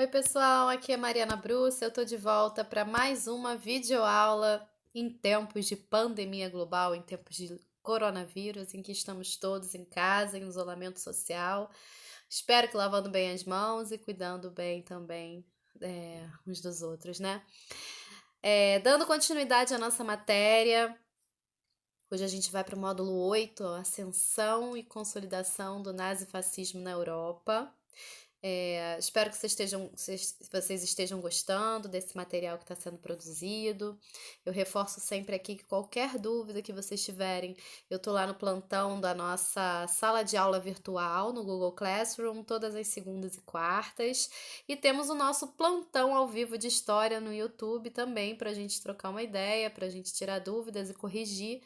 Oi, pessoal, aqui é Mariana Bruce. Eu tô de volta para mais uma videoaula em tempos de pandemia global, em tempos de coronavírus, em que estamos todos em casa, em isolamento social. Espero que lavando bem as mãos e cuidando bem também uns dos outros, né? Dando continuidade à nossa matéria, hoje a gente vai para o módulo 8, Ascensão e Consolidação do Nazifascismo na Europa. Espero que vocês estejam gostando desse material que está sendo produzido. Eu reforço sempre aqui que qualquer dúvida que vocês tiverem, eu estou lá no plantão da nossa sala de aula virtual no Google Classroom, todas as segundas e quartas. E temos o nosso plantão ao vivo de história no YouTube também, para a gente trocar uma ideia, para a gente tirar dúvidas e corrigir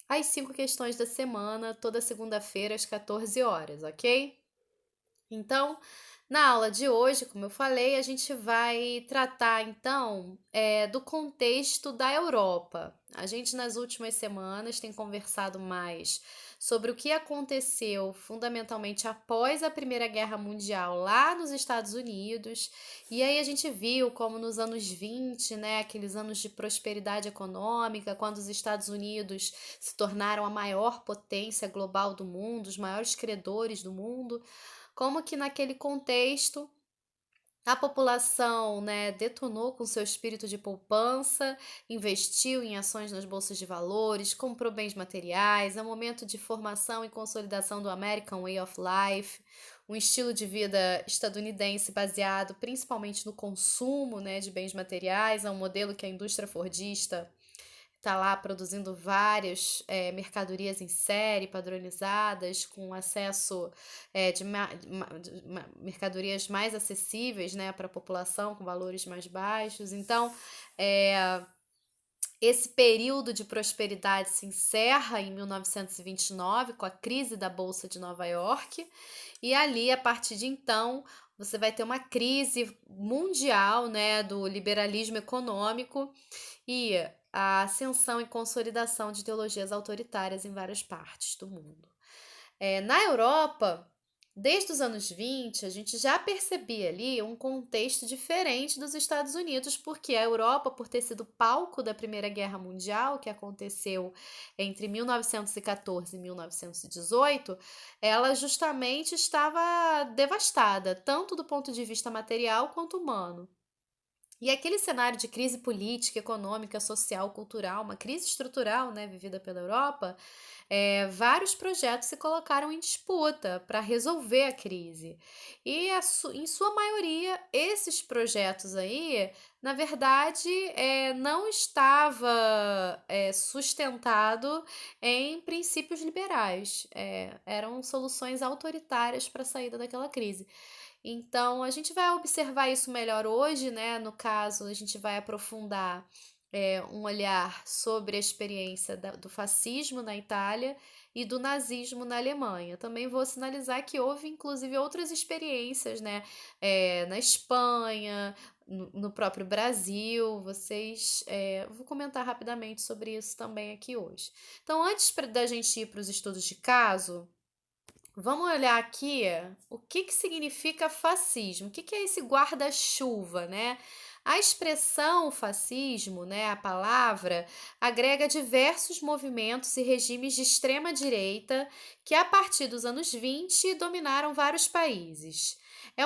as 5 questões da semana, toda segunda-feira às 14 horas, ok? Então, na aula de hoje, como eu falei, a gente vai tratar então do contexto da Europa. A gente nas últimas semanas tem conversado mais sobre o que aconteceu fundamentalmente após a Primeira Guerra Mundial lá nos Estados Unidos. E aí a gente viu como nos anos 20, né, aqueles anos de prosperidade econômica, quando os Estados Unidos se tornaram a maior potência global do mundo, os maiores credores do mundo, como que naquele contexto a população, né, detonou com seu espírito de poupança, investiu em ações nas bolsas de valores, comprou bens materiais, é um momento de formação e consolidação do American Way of Life, um estilo de vida estadunidense baseado principalmente no consumo, né, de bens materiais, é um modelo que a indústria fordista está lá produzindo várias mercadorias em série, padronizadas, com acesso de mercadorias mais acessíveis, né, para a população, com valores mais baixos. Então, é, esse período de prosperidade se encerra em 1929, com a crise da Bolsa de Nova York, e ali, a partir de então, você vai ter uma crise mundial, né, do liberalismo econômico e a ascensão e consolidação de ideologias autoritárias em várias partes do mundo. Na Europa, desde os anos 20, a gente já percebia ali um contexto diferente dos Estados Unidos, porque a Europa, por ter sido palco da Primeira Guerra Mundial, que aconteceu entre 1914 e 1918, ela justamente estava devastada, tanto do ponto de vista material quanto humano. E aquele cenário de crise política, econômica, social, cultural, uma crise estrutural, né, vivida pela Europa, vários projetos se colocaram em disputa para resolver a crise. E, em sua maioria, esses projetos aí, na verdade, não estava sustentado em princípios liberais. Eram soluções autoritárias para a saída daquela crise. Então, a gente vai observar isso melhor hoje, né? No caso, a gente vai aprofundar um olhar sobre a experiência do fascismo na Itália e do nazismo na Alemanha. Também vou sinalizar que houve, inclusive, outras experiências, né? Na Espanha, no próprio Brasil. Vou comentar rapidamente sobre isso também aqui hoje. Então, antes da gente ir para os estudos de caso, vamos olhar aqui o que significa fascismo, o que é esse guarda-chuva, né? A expressão fascismo, né, a palavra, agrega diversos movimentos e regimes de extrema-direita que, a partir dos anos 20, dominaram vários países. É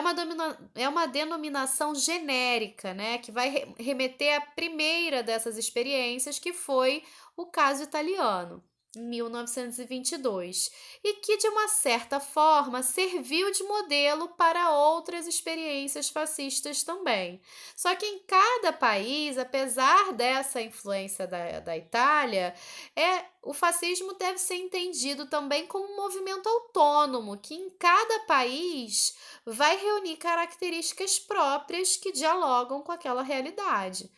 uma denominação genérica, né, que vai remeter à primeira dessas experiências, que foi o caso italiano, em 1922, e que, de uma certa forma, serviu de modelo para outras experiências fascistas também. Só que em cada país, apesar dessa influência da Itália, o fascismo deve ser entendido também como um movimento autônomo, que em cada país vai reunir características próprias que dialogam com aquela realidade.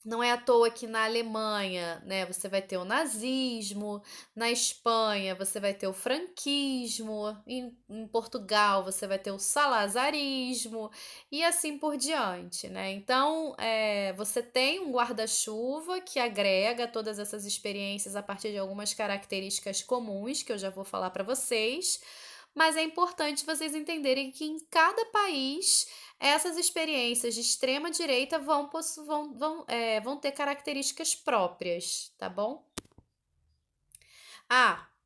Não é à toa que na Alemanha, né, você vai ter o nazismo, na Espanha você vai ter o franquismo, em Portugal você vai ter o salazarismo e assim por diante, né? Então, você tem um guarda-chuva que agrega todas essas experiências a partir de algumas características comuns que eu já vou falar para vocês, mas é importante vocês entenderem que em cada país essas experiências de extrema direita vão ter características próprias, tá bom?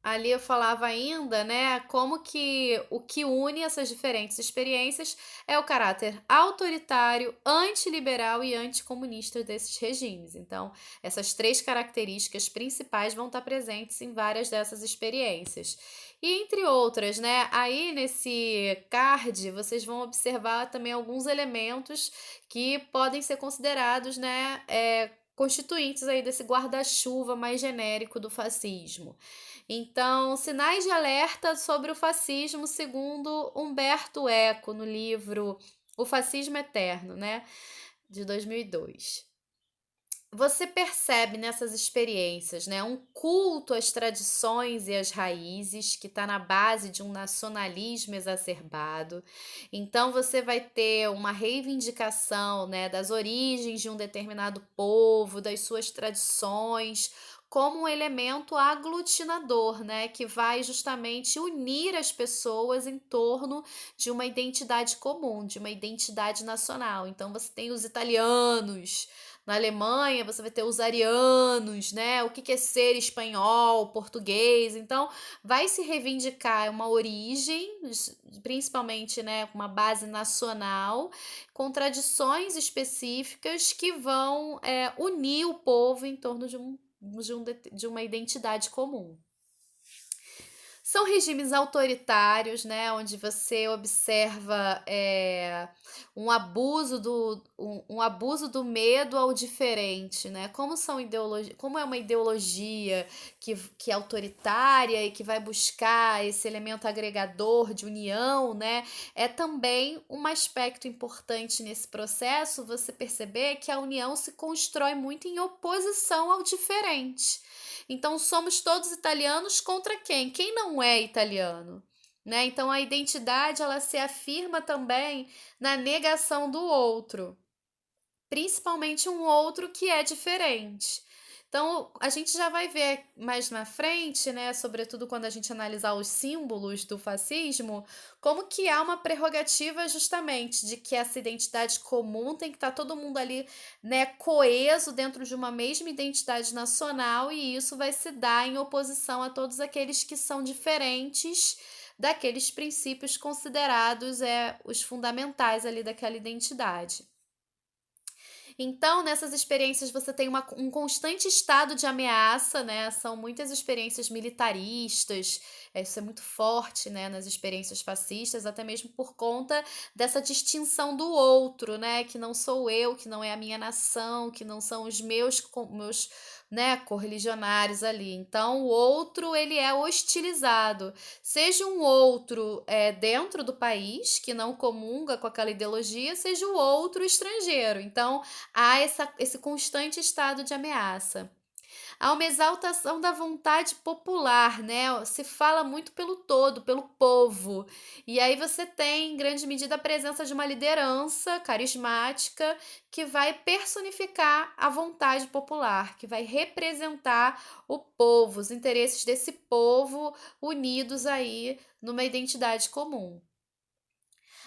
Ali eu falava ainda, né, como que o que une essas diferentes experiências é o caráter autoritário, antiliberal e anticomunista desses regimes. Então, essas três características principais vão estar presentes em várias dessas experiências. E entre outras, né, aí nesse card vocês vão observar também alguns elementos que podem ser considerados, né, constituintes aí desse guarda-chuva mais genérico do fascismo. Então, sinais de alerta sobre o fascismo, segundo Umberto Eco, no livro O Fascismo Eterno, né, de 2002. Você percebe nessas experiências, né, um culto às tradições e às raízes que está na base de um nacionalismo exacerbado. Então você vai ter uma reivindicação, né, das origens de um determinado povo, das suas tradições, como um elemento aglutinador, né, que vai justamente unir as pessoas em torno de uma identidade comum, de uma identidade nacional. Então você tem os italianos. Na Alemanha, você vai ter os arianos, né? O que é ser espanhol, português. Então, vai se reivindicar uma origem, principalmente, né, com uma base nacional, com tradições específicas que vão unir o povo em torno de uma identidade comum. São regimes autoritários, né, onde você observa um abuso do medo ao diferente, né? Como é uma ideologia que é autoritária e que vai buscar esse elemento agregador de união, né? É também um aspecto importante nesse processo você perceber que a união se constrói muito em oposição ao diferente. Então somos todos italianos contra quem? Quem não é italiano? Né? Então a identidade ela se afirma também na negação do outro, principalmente um outro que é diferente. Então, a gente já vai ver mais na frente, né, sobretudo quando a gente analisar os símbolos do fascismo, como que há uma prerrogativa justamente de que essa identidade comum tem que estar todo mundo ali, né, coeso dentro de uma mesma identidade nacional e isso vai se dar em oposição a todos aqueles que são diferentes daqueles princípios considerados os fundamentais ali daquela identidade. Então, nessas experiências você tem um constante estado de ameaça, né? São muitas experiências militaristas, isso é muito forte, né, nas experiências fascistas, até mesmo por conta dessa distinção do outro, né? Que não sou eu, que não é a minha nação, que não são os meus né, correligionários ali. Então, o outro, ele é hostilizado. Seja um outro dentro do país, que não comunga com aquela ideologia, seja o outro estrangeiro. Então, há esse constante estado de ameaça. Há uma exaltação da vontade popular, né? Se fala muito pelo todo, pelo povo. E aí você tem, em grande medida, a presença de uma liderança carismática que vai personificar a vontade popular, que vai representar o povo, os interesses desse povo unidos aí numa identidade comum.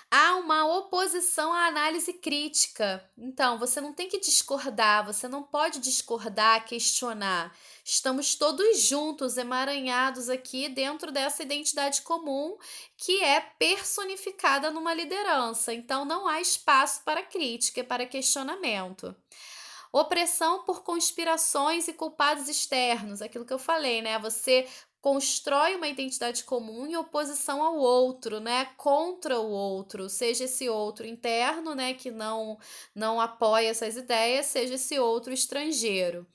Há uma oposição à análise crítica. Então, você não tem que discordar, você não pode discordar, questionar. Estamos todos juntos, emaranhados aqui dentro dessa identidade comum que é personificada numa liderança. Então, não há espaço para crítica, para questionamento. Opressão por conspirações e culpados externos, aquilo que eu falei, né? Você constrói uma identidade comum em oposição ao outro, né? Contra o outro, seja esse outro interno, né, que não apoia essas ideias, seja esse outro estrangeiro.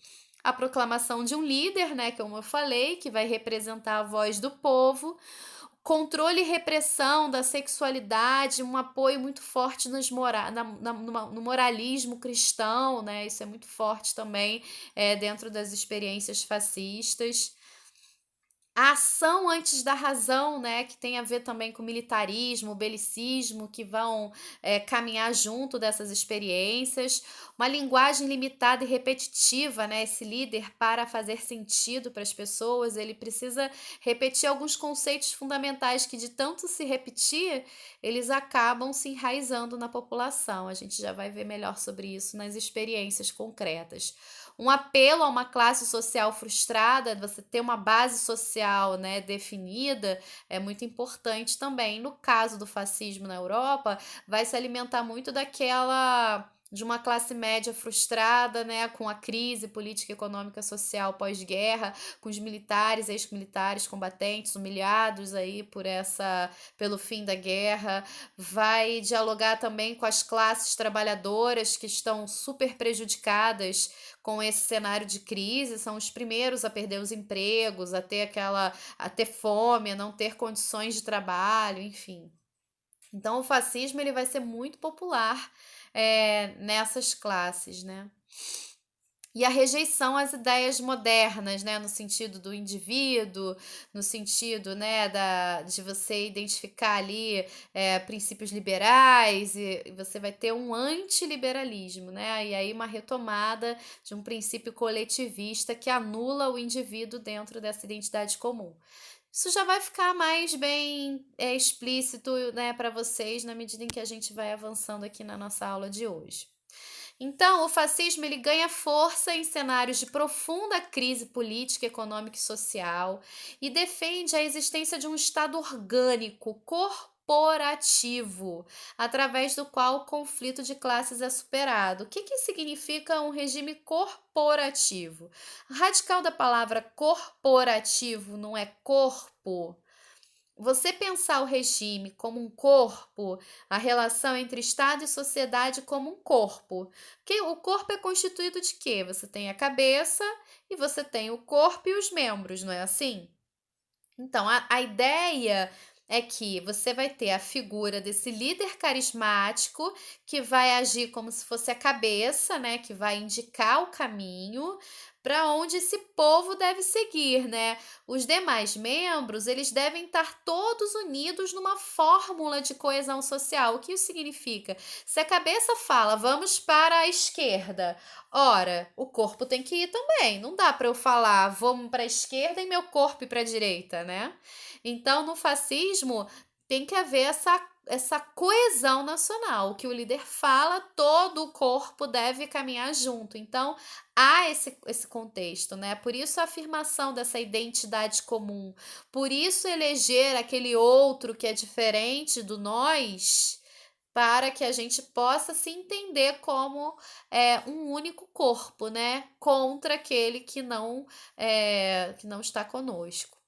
A proclamação de um líder, né, como eu falei, que vai representar a voz do povo, controle e repressão da sexualidade, um apoio muito forte no moralismo cristão, né? Isso é muito forte também dentro das experiências fascistas. A ação antes da razão, né, que tem a ver também com militarismo, belicismo, que vão, caminhar junto dessas experiências. Uma linguagem limitada e repetitiva, né, esse líder, para fazer sentido para as pessoas, ele precisa repetir alguns conceitos fundamentais que, de tanto se repetir, eles acabam se enraizando na população. A gente já vai ver melhor sobre isso nas experiências concretas. Um apelo a uma classe social frustrada, você ter uma base social, né, definida, é muito importante também. No caso do fascismo na Europa, vai se alimentar muito daquela de uma classe média frustrada, né, com a crise política, econômica, social pós-guerra, com os militares, ex-militares, combatentes humilhados aí pelo fim da guerra, vai dialogar também com as classes trabalhadoras que estão super prejudicadas com esse cenário de crise, são os primeiros a perder os empregos, a ter fome, a não ter condições de trabalho, enfim. Então o fascismo ele vai ser muito popular nessas classes, né? E a rejeição às ideias modernas, né, no sentido do indivíduo, no sentido, né, de você identificar ali princípios liberais, e você vai ter um antiliberalismo, né, e aí uma retomada de um princípio coletivista que anula o indivíduo dentro dessa identidade comum. Isso já vai ficar mais bem explícito, né, para vocês na medida em que a gente vai avançando aqui na nossa aula de hoje. Então, o fascismo ele ganha força em cenários de profunda crise política, econômica e social e defende a existência de um Estado orgânico, corporativo, através do qual o conflito de classes é superado. O que, que significa um regime corporativo? O radical da palavra corporativo não é corpo. Você pensar o regime como um corpo, a relação entre Estado e sociedade como um corpo. Que o corpo é constituído de quê? Você tem a cabeça e você tem o corpo e os membros, não é assim? Então, a ideia é que você vai ter a figura desse líder carismático que vai agir como se fosse a cabeça, né, que vai indicar o caminho para onde esse povo deve seguir, né? Os demais membros, eles devem estar todos unidos numa fórmula de coesão social. O que isso significa? Se a cabeça fala, vamos para a esquerda, ora, o corpo tem que ir também. Não dá para eu falar, vamos para a esquerda e meu corpo ir para a direita, né? Então, no fascismo, tem que haver essa coesão nacional. O que o líder fala, todo o corpo deve caminhar junto. Então, há esse contexto, né? Por isso a afirmação dessa identidade comum. Por isso eleger aquele outro que é diferente do nós, para que a gente possa se entender como um único corpo, né? Contra aquele que não está conosco.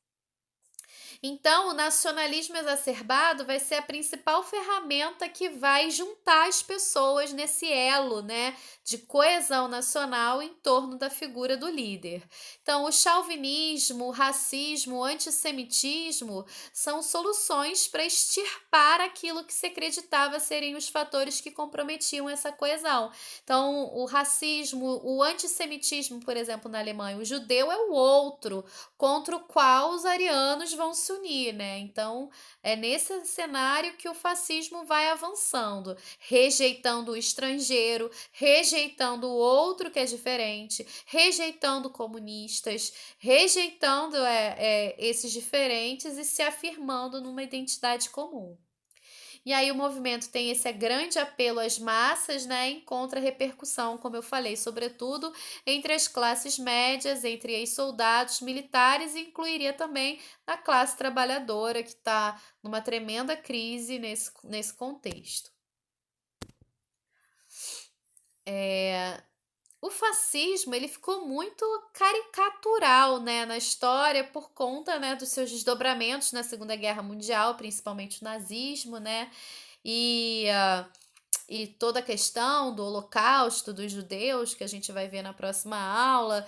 Então, o nacionalismo exacerbado vai ser a principal ferramenta que vai juntar as pessoas nesse elo, né, de coesão nacional em torno da figura do líder. Então, o chauvinismo, o racismo, o antissemitismo são soluções para extirpar aquilo que se acreditava serem os fatores que comprometiam essa coesão. Então, o racismo, o antissemitismo, por exemplo, na Alemanha, o judeu é o outro, contra o qual os arianos vão se unir, né? Então, é nesse cenário que o fascismo vai avançando, rejeitando o estrangeiro, rejeitando o outro que é diferente, rejeitando comunistas, rejeitando esses diferentes e se afirmando numa identidade comum. E aí o movimento tem esse grande apelo às massas, né? Encontra repercussão, como eu falei, sobretudo entre as classes médias, entre ex-soldados militares e incluiria também a classe trabalhadora, que está numa tremenda crise nesse contexto. O fascismo ele ficou muito caricatural, né, na história por conta, né, dos seus desdobramentos na Segunda Guerra Mundial, principalmente o nazismo, né, e, uh, e toda a questão do Holocausto dos judeus, que a gente vai ver na próxima aula.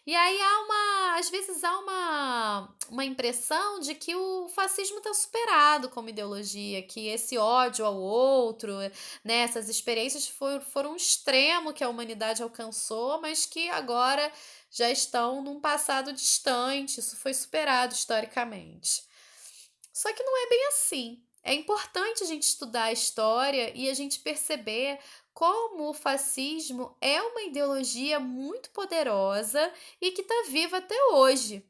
E aí às vezes há uma impressão de que o fascismo está superado como ideologia, que esse ódio ao outro, né, essas experiências foram um extremo que a humanidade alcançou, mas que agora já estão num passado distante, isso foi superado historicamente. Só que não é bem assim. É importante a gente estudar a história e a gente perceber como o fascismo é uma ideologia muito poderosa e que está viva até hoje.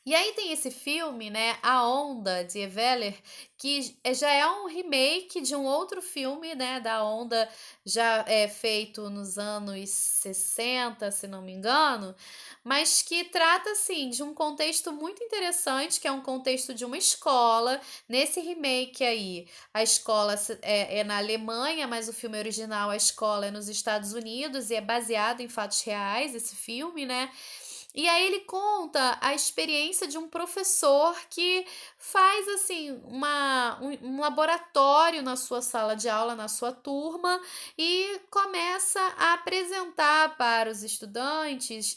E aí tem esse filme, né, A Onda, de Eveler, que já é um remake de um outro filme, né, da Onda, já é feito nos anos 60, se não me engano, mas que trata, assim, de um contexto muito interessante, que é um contexto de uma escola. Nesse remake aí, a escola é na Alemanha, mas o filme original, a escola é nos Estados Unidos e é baseado em fatos reais, esse filme, né? E aí ele conta a experiência de um professor que faz assim um laboratório na sua sala de aula, na sua turma, e começa a apresentar para os estudantes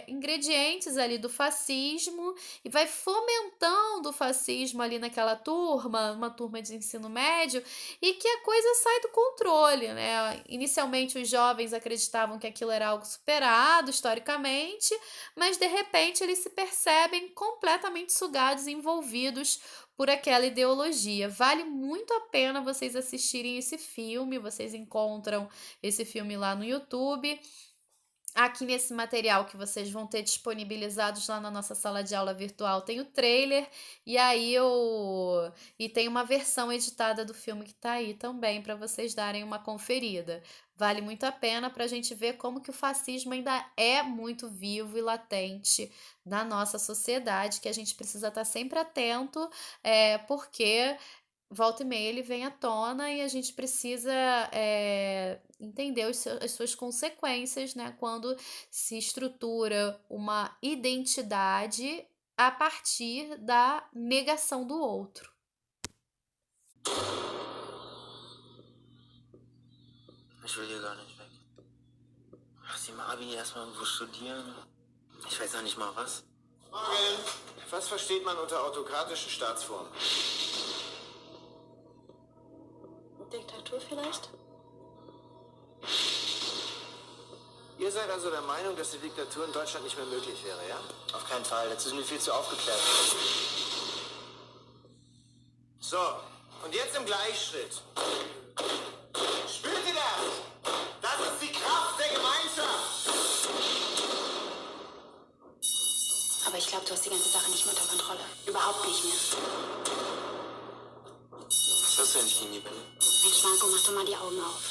ingredientes ali do fascismo e vai fomentando o fascismo ali naquela turma, uma turma de ensino médio, e que a coisa sai do controle, né? Inicialmente os jovens acreditavam que aquilo era algo superado historicamente, mas de repente eles se percebem completamente sugados e envolvidos por aquela ideologia. Vale muito a pena vocês assistirem esse filme, vocês encontram esse filme lá no YouTube. Aqui nesse material que vocês vão ter disponibilizados lá na nossa sala de aula virtual tem o trailer e tem uma versão editada do filme que tá aí também para vocês darem uma conferida. Vale muito a pena para a gente ver como que o fascismo ainda é muito vivo e latente na nossa sociedade, que a gente precisa estar sempre atento, porque volta e meia ele vem à tona e a gente precisa entender as suas consequências, né? Quando se estrutura uma identidade a partir da negação do outro. Ich will hier gar nicht weg. Lass sie mal Abi erstmal irgendwo studieren. Ich weiß noch nicht mal was. Morgen. Was versteht man unter autokratischen Staatsformen? Diktatur vielleicht? Ihr seid also der Meinung, dass die Diktatur in Deutschland nicht mehr möglich wäre, ja? Auf keinen Fall, dazu sind wir viel zu aufgeklärt. So, und jetzt im Gleichschritt. Spürt ihr das? Das ist die Kraft der Gemeinschaft. Aber ich glaube, du hast die ganze Sache nicht mehr unter Kontrolle. Überhaupt nicht mehr. Was hast du denn gegen die Pille? Mensch, Marco, mach doch mal die Augen auf.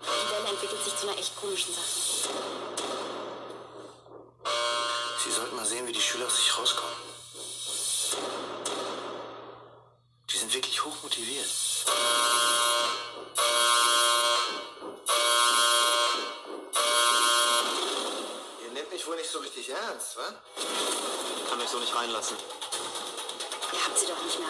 Die Welle entwickelt sich zu einer echt komischen Sache. Sie sollten mal sehen, wie die Schüler aus sich rauskommen. Die sind wirklich hochmotiviert. Ihr nehmt mich wohl nicht so richtig ernst, wa? Kann euch so nicht reinlassen. Ihr habt sie doch nicht mehr.